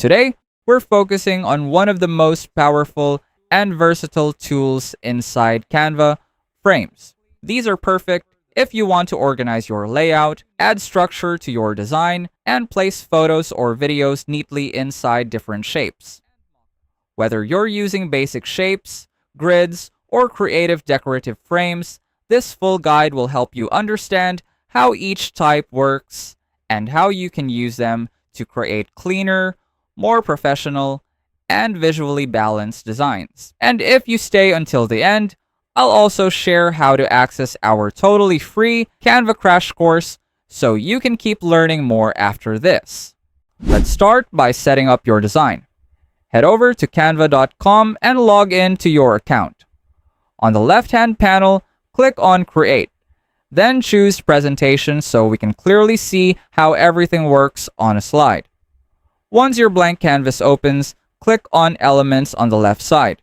Today, we're focusing on one of the most powerful and versatile tools inside Canva, frames. These are perfect if you want to organize your layout, add structure to your design, and place photos or videos neatly inside different shapes. Whether you're using basic shapes, grids, or creative decorative frames, this full guide will help you understand how each type works and how you can use them to create cleaner, more professional, and visually balanced designs. And if you stay until the end, I'll also share how to access our totally free Canva crash course so you can keep learning more after this. Let's start by setting up your design. Head over to canva.com and log in to your account. On the left-hand panel, click on Create. Then choose Presentation so we can clearly see how everything works on a slide. Once your blank canvas opens, click on Elements on the left side.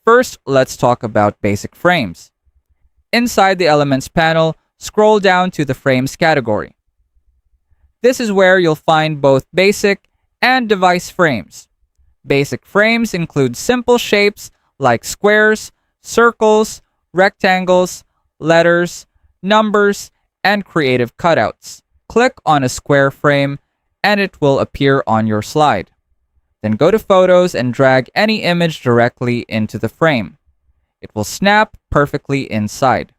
First, let's talk about basic frames. Inside the Elements panel, scroll down to the Frames category. This is where you'll find both basic and device frames. Basic frames include simple shapes like squares, circles, rectangles, letters, numbers, and creative cutouts. Click on a square frame and it will appear on your slide. Then go to Photos and drag any image directly into the frame. It will snap perfectly inside.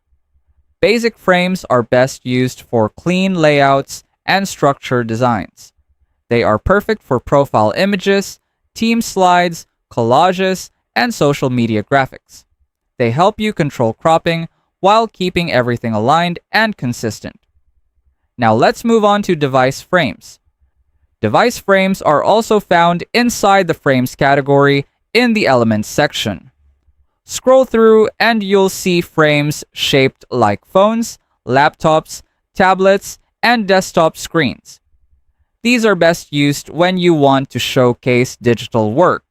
Basic frames are best used for clean layouts and structured designs. They are perfect for profile images, team slides, collages, and social media graphics. They help you control cropping while keeping everything aligned and consistent. Now let's move on to device frames. Device frames are also found inside the Frames category in the Elements section. Scroll through and you'll see frames shaped like phones, laptops, tablets, and desktop screens. These are best used when you want to showcase digital work.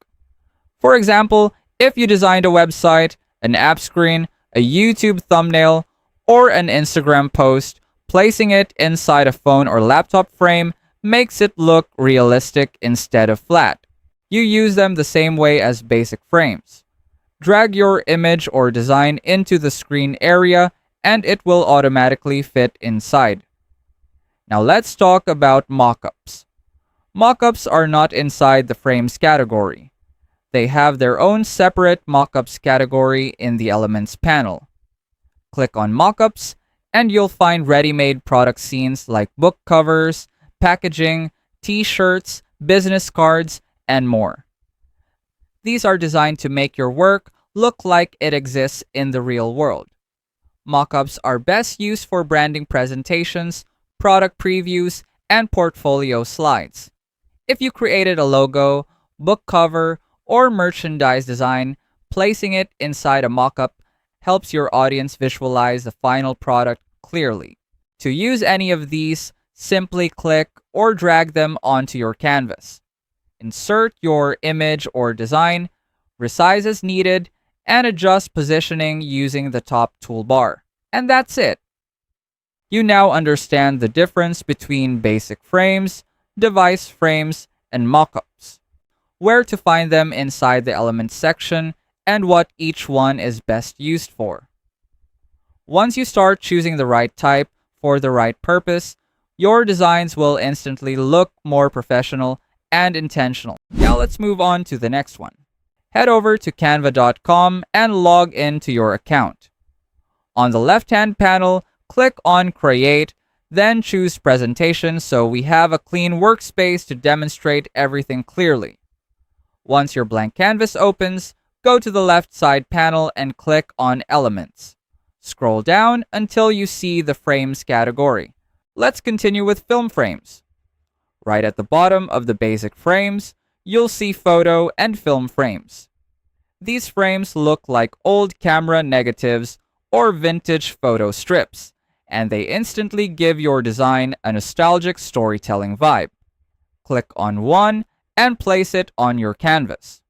For example, if you designed a website, an app screen, a YouTube thumbnail, or an Instagram post, placing it inside a phone or laptop frame makes it look realistic instead of flat. You use them the same way as basic frames. Drag your image or design into the screen area and it will automatically fit inside. Now let's talk about mockups. Mockups are not inside the frames category. They have their own separate mockups category in the Elements panel. Click on Mockups and you'll find ready-made product scenes like book covers, packaging, t-shirts, business cards, and more. These are designed to make your work look like it exists in the real world. Mockups are best used for branding presentations, product previews, and portfolio slides. If you created a logo, book cover, or merchandise design, placing it inside a mockup helps your audience visualize the final product clearly. To use any of these, simply click or drag them onto your canvas. Insert your image or design, resize as needed, and adjust positioning using the top toolbar. And that's it. You now understand the difference between basic frames, device frames, and mockups, where to find them inside the Elements section, and what each one is best used for. Once you start choosing the right type for the right purpose, your designs will instantly look more professional and intentional. Now let's move on to the next one. Head over to canva.com and log into your account. On the left-hand panel, click on Create, then choose Presentation so we have a clean workspace to demonstrate everything clearly. Once your blank canvas opens, go to the left side panel and click on Elements. Scroll down until you see the Frames category. Let's continue with film frames. Right at the bottom of the basic frames, you'll see photo and film frames. These frames look like old camera negatives or vintage photo strips, and they instantly give your design a nostalgic storytelling vibe. Click on one and place it on your canvas.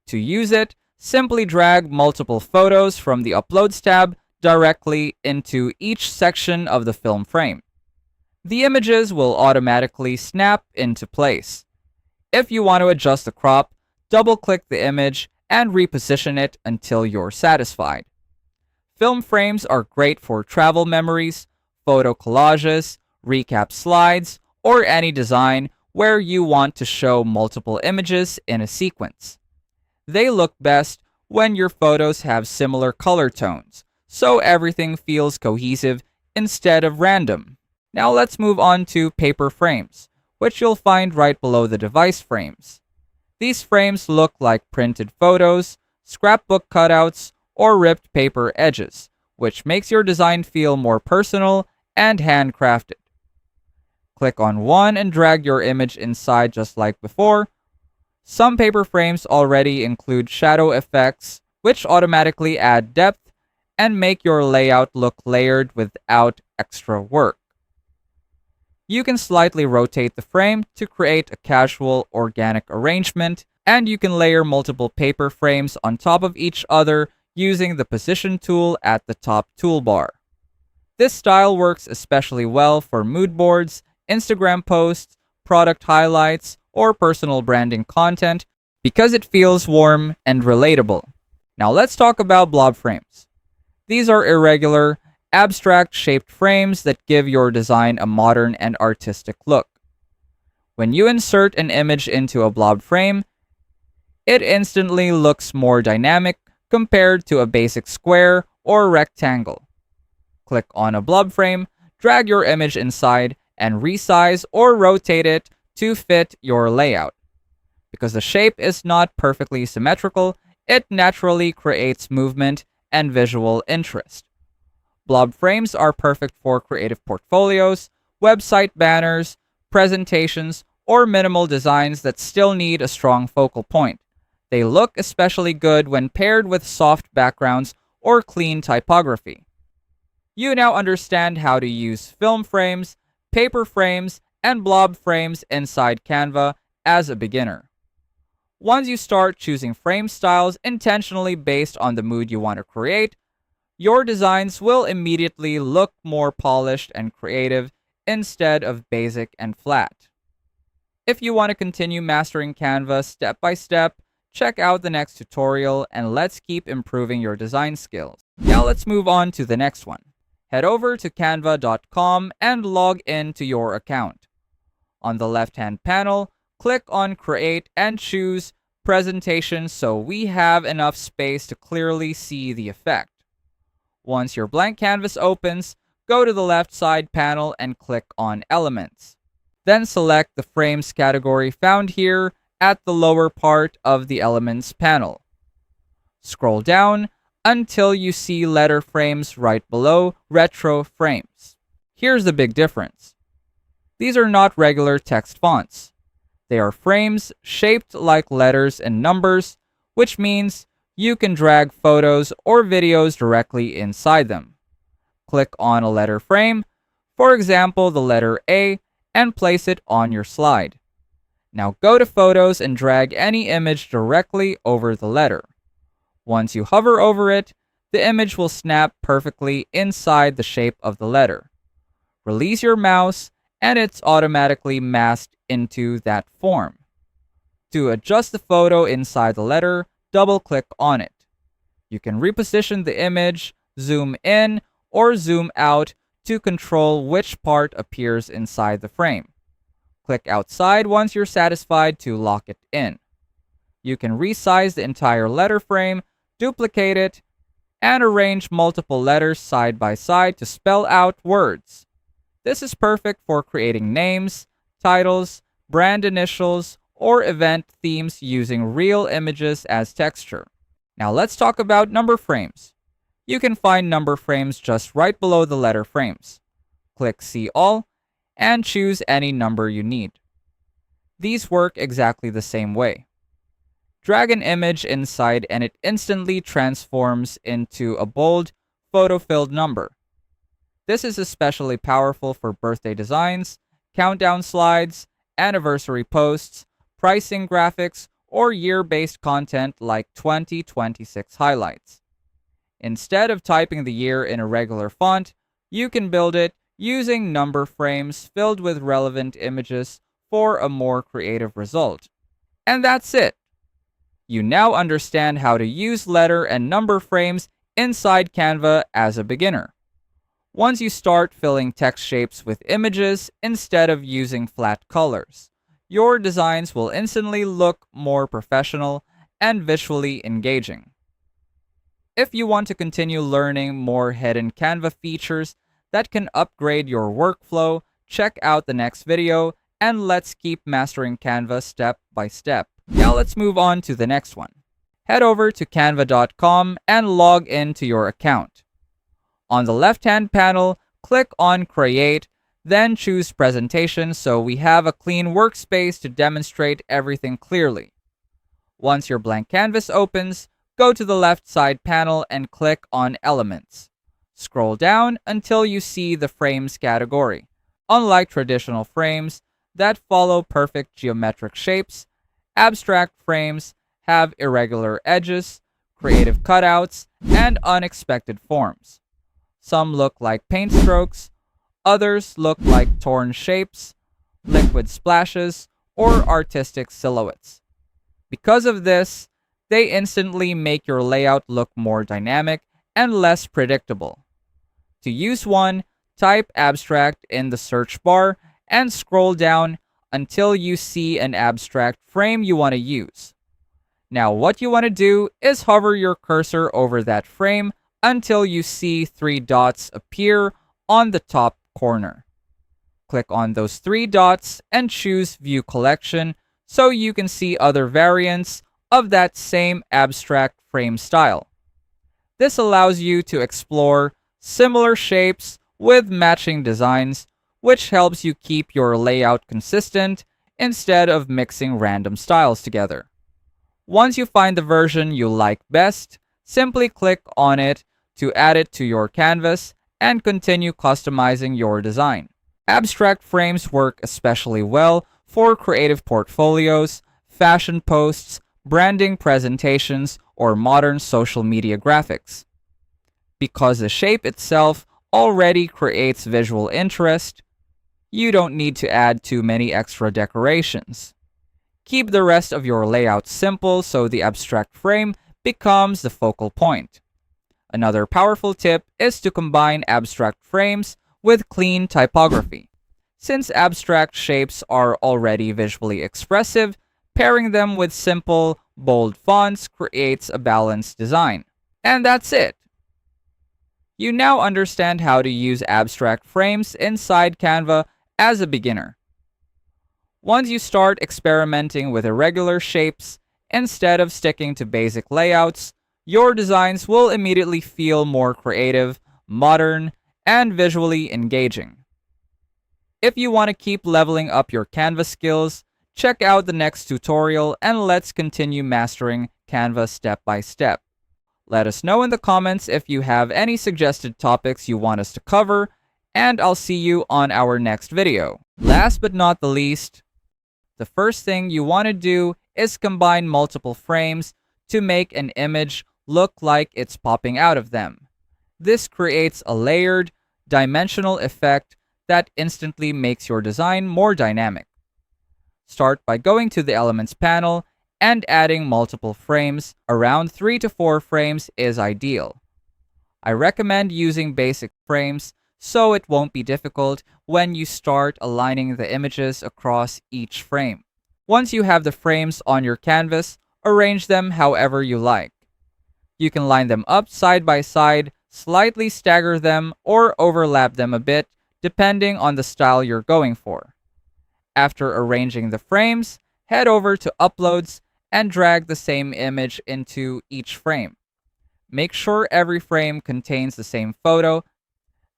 To use it, simply drag multiple photos from the Uploads tab directly into each section of the film frame. The images will automatically snap into place. If you want to adjust the crop, double-click the image and reposition it until you're satisfied. Film frames are great for travel memories, photo collages, recap slides, or any design where you want to show multiple images in a sequence. They look best when your photos have similar color tones, so everything feels cohesive instead of random. Now let's move on to paper frames, which you'll find right below the device frames. These frames look like printed photos, scrapbook cutouts, or ripped paper edges, which makes your design feel more personal and handcrafted. Click on one and drag your image inside just like before. Some paper frames already include shadow effects, which automatically add depth and make your layout look layered without extra work. You can slightly rotate the frame to create a casual, organic arrangement, and you can layer multiple paper frames on top of each other using the position tool at the top toolbar. This style works especially well for mood boards, Instagram posts, product highlights, or personal branding content because it feels warm and relatable. Now let's talk about blob frames. These are irregular, abstract-shaped frames that give your design a modern and artistic look. When you insert an image into a blob frame, it instantly looks more dynamic compared to a basic square or rectangle. Click on a blob frame, drag your image inside, and resize or rotate it to fit your layout. Because the shape is not perfectly symmetrical, it naturally creates movement and visual interest. Blob frames are perfect for creative portfolios, website banners, presentations, or minimal designs that still need a strong focal point. They look especially good when paired with soft backgrounds or clean typography. You now understand how to use film frames, paper frames, and blob frames inside Canva as a beginner. Once you start choosing frame styles intentionally based on the mood you want to create, your designs will immediately look more polished and creative instead of basic and flat. If you want to continue mastering Canva step by step, check out the next tutorial and let's keep improving your design skills. Now let's move on to the next one. Head over to canva.com and log in to your account. On the left-hand panel, click on Create and choose Presentation so we have enough space to clearly see the effect. Once your blank canvas opens, go to the left side panel and click on Elements. Then select the Frames category found here at the lower part of the Elements panel. Scroll down until you see letter frames right below retro frames. Here's the big difference. These are not regular text fonts. They are frames shaped like letters and numbers, which means you can drag photos or videos directly inside them. Click on a letter frame, for example the letter A, and place it on your slide. Now go to Photos and drag any image directly over the letter. Once you hover over it, the image will snap perfectly inside the shape of the letter. Release your mouse and it's automatically masked into that form. To adjust the photo inside the letter, double-click on it. You can reposition the image, zoom in, or zoom out to control which part appears inside the frame. Click outside once you're satisfied to lock it in. You can resize the entire letter frame, duplicate it, and arrange multiple letters side by side to spell out words. This is perfect for creating names, titles, brand initials, or event themes using real images as texture. Now let's talk about number frames. You can find number frames just right below the letter frames. Click See All and choose any number you need. These work exactly the same way. Drag an image inside and it instantly transforms into a bold, photo-filled number. This is especially powerful for birthday designs, countdown slides, anniversary posts, pricing graphics, or year-based content like 2026 highlights. Instead of typing the year in a regular font, you can build it using number frames filled with relevant images for a more creative result. And that's it. You now understand how to use letter and number frames inside Canva as a beginner. Once you start filling text shapes with images instead of using flat colors, your designs will instantly look more professional and visually engaging. If you want to continue learning more hidden Canva features that can upgrade your workflow, check out the next video and let's keep mastering Canva step by step. Now let's move on to the next one. Head over to canva.com and log into your account. On the left-hand panel, click on Create, then choose Presentation so we have a clean workspace to demonstrate everything clearly. Once your blank canvas opens, go to the left side panel and click on Elements. Scroll down until you see the Frames category. Unlike traditional frames that follow perfect geometric shapes, abstract frames have irregular edges, creative cutouts, and unexpected forms. Some look like paint strokes, others look like torn shapes, liquid splashes, or artistic silhouettes. Because of this, they instantly make your layout look more dynamic and less predictable. To use one, type abstract in the search bar and scroll down until you see an abstract frame you want to use. Now what you want to do is hover your cursor over that frame until you see 3 dots appear on the top corner. Click on those 3 dots and choose View Collection so you can see other variants of that same abstract frame style. This allows you to explore similar shapes with matching designs, which helps you keep your layout consistent instead of mixing random styles together. Once you find the version you like best, simply click on it to add it to your canvas and continue customizing your design. Abstract frames work especially well for creative portfolios, fashion posts, branding presentations, or modern social media graphics. Because the shape itself already creates visual interest, you don't need to add too many extra decorations. Keep the rest of your layout simple so the abstract frame becomes the focal point. Another powerful tip is to combine abstract frames with clean typography. Since abstract shapes are already visually expressive, pairing them with simple, bold fonts creates a balanced design. And that's it! You now understand how to use abstract frames inside Canva as a beginner. Once you start experimenting with irregular shapes, instead of sticking to basic layouts, your designs will immediately feel more creative, modern, and visually engaging. If you want to keep leveling up your Canva skills, check out the next tutorial and let's continue mastering Canva step by step. Let us know in the comments if you have any suggested topics you want us to cover, and I'll see you on our next video. Last but not the least, the first thing you want to do is combine multiple frames to make an image look like it's popping out of them. This creates a layered, dimensional effect that instantly makes your design more dynamic. Start by going to the Elements panel and adding multiple frames. Around 3 to 4 frames is ideal. I recommend using basic frames so it won't be difficult when you start aligning the images across each frame. Once you have the frames on your canvas, arrange them however you like. You can line them up side by side, slightly stagger them, or overlap them a bit, depending on the style you're going for. After arranging the frames, head over to Uploads and drag the same image into each frame. Make sure every frame contains the same photo,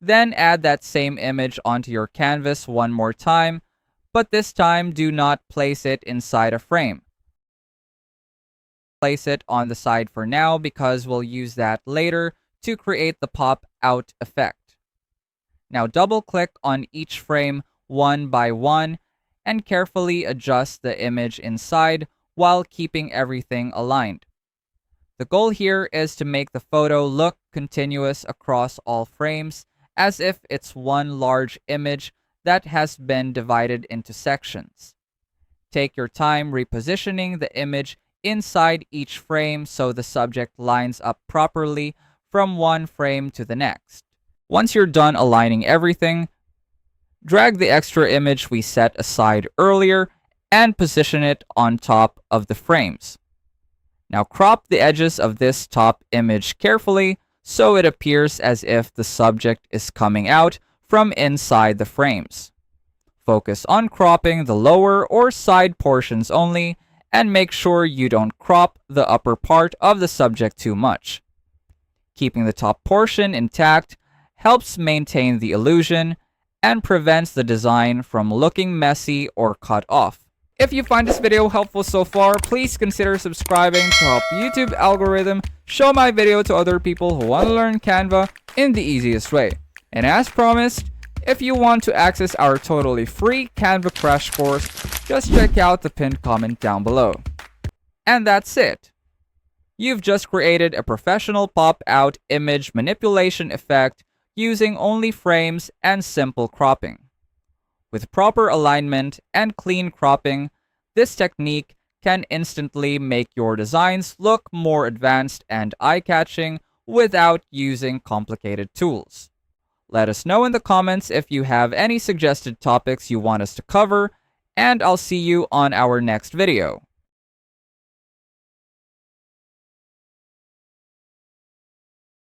then add that same image onto your canvas one more time, but this time do not place it inside a frame. Place it on the side for now because we'll use that later to create the pop-out effect. Now double-click on each frame one by one and carefully adjust the image inside while keeping everything aligned. The goal here is to make the photo look continuous across all frames, as if it's one large image that has been divided into sections. take your time repositioning the image inside each frame so the subject lines up properly from one frame to the next. Once you're done aligning everything, drag the extra image we set aside earlier and position it on top of the frames. Now crop the edges of this top image carefully so it appears as if the subject is coming out from inside the frames. Focus on cropping the lower or side portions only, and make sure you don't crop the upper part of the subject too much. Keeping the top portion intact helps maintain the illusion and prevents the design from looking messy or cut off. If you find this video helpful so far, please consider subscribing to help YouTube algorithm show my video to other people who want to learn Canva in the easiest way. And as promised, if you want to access our totally free Canva crash course, just check out the pinned comment down below. And that's it. You've just created a professional pop-out image manipulation effect using only frames and simple cropping. With proper alignment and clean cropping, this technique can instantly make your designs look more advanced and eye-catching without using complicated tools. Let us know in the comments if you have any suggested topics you want us to cover, and I'll see you on our next video.